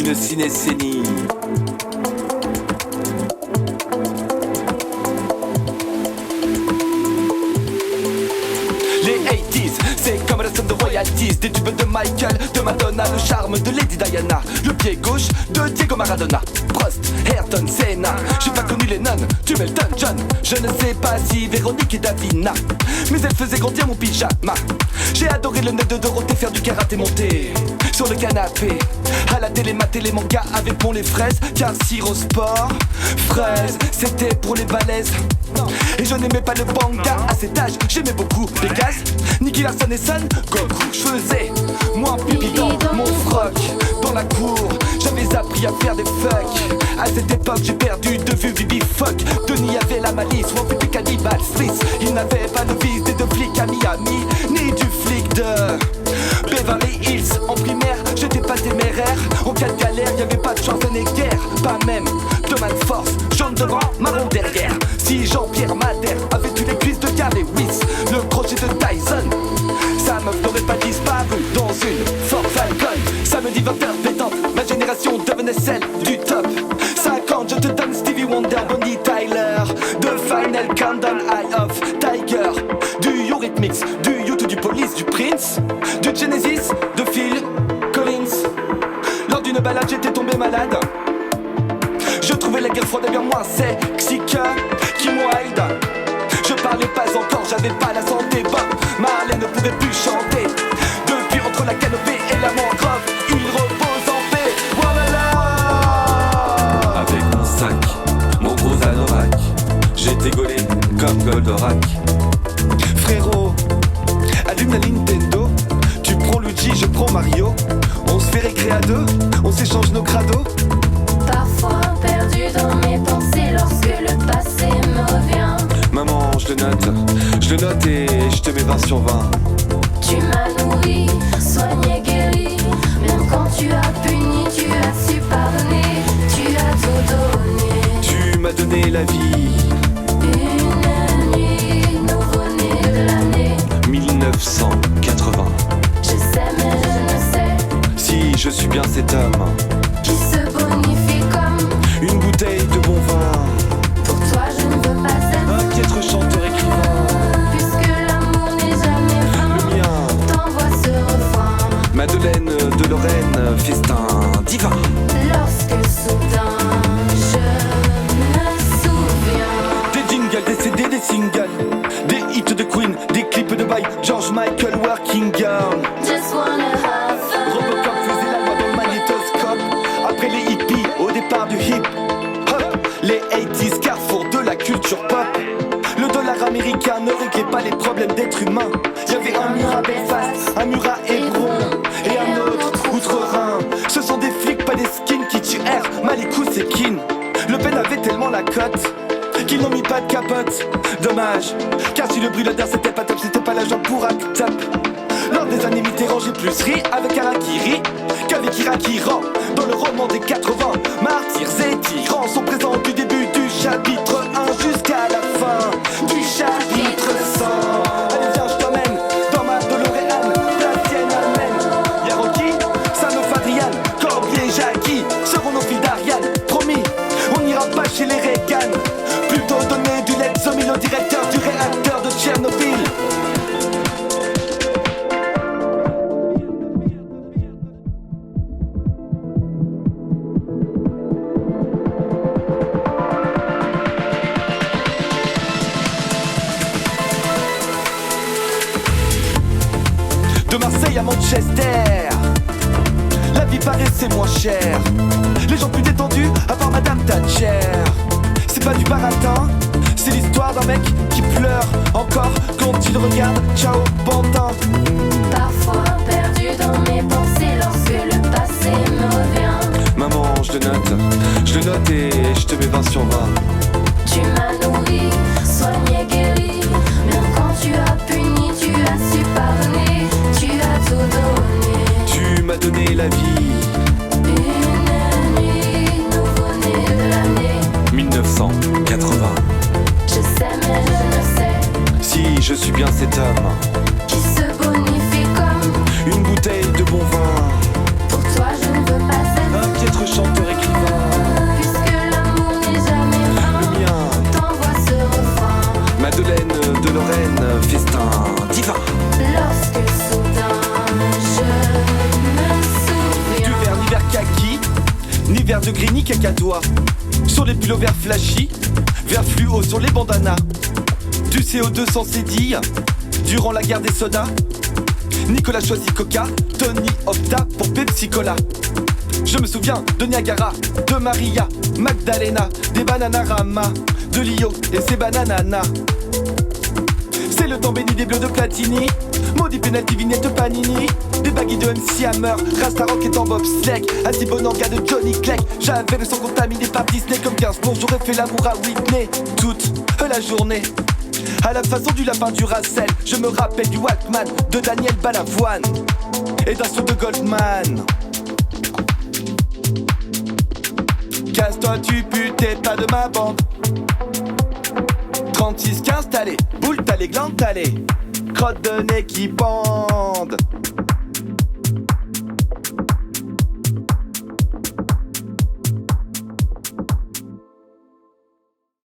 une cinécénie. Les 80s, c'est comme la somme de royalties. Des tubes de Michael, de Madonna, le charme de Lady Diana, le pied gauche de Diego Maradona, Prost, Ayrton Senna. J'ai pas connu Lennon, tu Elton John. Je ne sais pas si Véronique et Davina, mais elle faisait grandir mon pyjama. J'ai adoré le nez de Dorothée, faire du karaté monté sur le canapé. À la télé, mater les mangas avec Pont les fraises, car Siro Sport, fraise, c'était pour les balèzes. Et je n'aimais pas le banga à cet âge, j'aimais beaucoup Pégase, Nicky Larson et Son Goku. Je faisais moi pipi dans mon froc, dans la cour, j'avais appris à faire des fucks. À cette époque j'ai perdu de vue Bibi Fuck. Denis avait la malice, moi pipi cannibal Smith. Il n'avait pas le vice des deux flics à Miami, ni du flic de Beverly Hills. En primaire, j'étais pas téméraire. En cas de galère, y'avait pas de Schwarzenegger, pas même de Man Force. Jaune devant, marron derrière. Si Jean-Pierre Madère avait tué les cuisses de Gary Weiss, le crochet de Tyson, sa meuf n'aurait pas disparu dans une Ford Falcon. Samedi 20h pétante, ma génération devenait celle du top 50. Je te donne Stevie Wonder, Bonnie Tyler, The Final Countdown, Eye of Tiger, du Eurythmics, du U2, du Police, du Prince, du Genesis, de Phil Collins. Lors d'une balade j'étais tombé malade. Je trouvais la guerre froide bien moins sexy que Kim Wilde. Je parlais pas encore, j'avais pas la santé. Bob Marley ne pouvait plus chanter. Depuis entre la canopée et la mangrove, il repose en paix. Voilà. Avec mon sac, mon gros anorak, j'étais gaulé comme Goldorak. Frérot, allume la Nintendo. Tu prends Luigi, je prends Mario. On se fait récré à deux, on s'échange nos crados. Parfois perdu dans mes pensées lorsque le passé me revient. Maman, je le note et je te mets 20 sur 20. Tu m'as nourri, soigné, guéri. Même quand tu as puni, tu as su pardonner. Tu as tout donné. Tu m'as donné la vie. Une nuit, nouveau-né de l'année 1980. Je sais mais je ne sais Si je suis bien cet homme qui se bonifie comme une bouteille de bon vin. pour toi je ne veux pas être Un piètre chanteur écrivain. puisque l'amour n'est jamais Le vain. mien, T'envoies ce refrain Madeleine de Lorraine, festin divin. lorsque soudain je me souviens. Des jingles, des CD, des singles, des hits de Queen, des clips de by George Michael, Working Girl. Just wanna have fun. Robocop faisait la loi dans le magnétoscope. Après les hippies, au départ du hip-hop. Les 80s, carrefour de la culture pop. Le dollar américain ne réglait pas les problèmes d'être humain. Y'avait un mur à Belfast, un mur à Hébron et un autre outre-Rhin. Ce sont des flics, pas des skins qui tuent R, Malikou c'est Kin. Le Pen avait tellement la cote qu'ils n'ont mis pas de capote. Dommage, car si le brûleur c'était pas top, c'était pas l'agent pour Act Up. Lors des années Mitterrand, j'ai plus ri avec Harakiri qu'avec Irakiran. Dans le roman des 80, martyrs et tyrans sont présents du début du chapitre 1 jusqu'à la fin du chapitre 100. Allez viens, je t'emmène dans ma DeLorean, la tienne amène. Y'a Rocky, Sanof Adrian, Corbier, Jackie seront nos filles d'Ariane. Promis, on n'ira pas chez les Reagan. Plutôt donner du Led Zeppelin au directeur du réacteur de Tchernobyl. De Marseille à Manchester, la vie paraissait moins chère. Les gens plus détendus, à part Madame Thatcher. C'est pas du baratin, c'est l'histoire d'un mec qui pleure encore quand il regarde Ciao Pantin. Parfois perdu dans mes pensées lorsque le passé me revient. Maman, je le note et je te mets 20 sur 20. Tu m'as nourri, soigné, guéri. Même quand tu as puni, tu as su pardonner. Tu as tout donné. Tu m'as donné la vie. Une nuit, nouveau-né de l'année 1980. Je sais mais je ne sais Si je suis bien cet homme, qui se bonifie comme une bouteille de bon vin. pour toi je ne veux pas être Un piètre stylo vert flashy, vert fluo sur les bandanas. Du CO2 sans cédille, durant la guerre des sodas. Nicolas choisit Coca, Tony opta pour Pepsi Cola. Je me souviens de Niagara, de Maria, Magdalena, des Bananarama, de Lio et ses banananas. C'est le temps béni des bleus de Platini, maudit penalty vignette de Panini, des baguilles de MC Hammer, Rasta Rock et en bobsleigh, Assis Bonanga de Johnny Clegg. J'avais le sang contaminé par Disney comme Gainsbourg, j'aurais fait l'amour à Whitney toute la journée. À la façon du lapin du Racel, je me rappelle du Walkman de Daniel Balavoine et d'un saut de Goldman. Casse-toi tu putes, t'es pas de ma bande. 36-15 t'as les boules, t'as les glandes, t'as les crottes de nez qui pendent.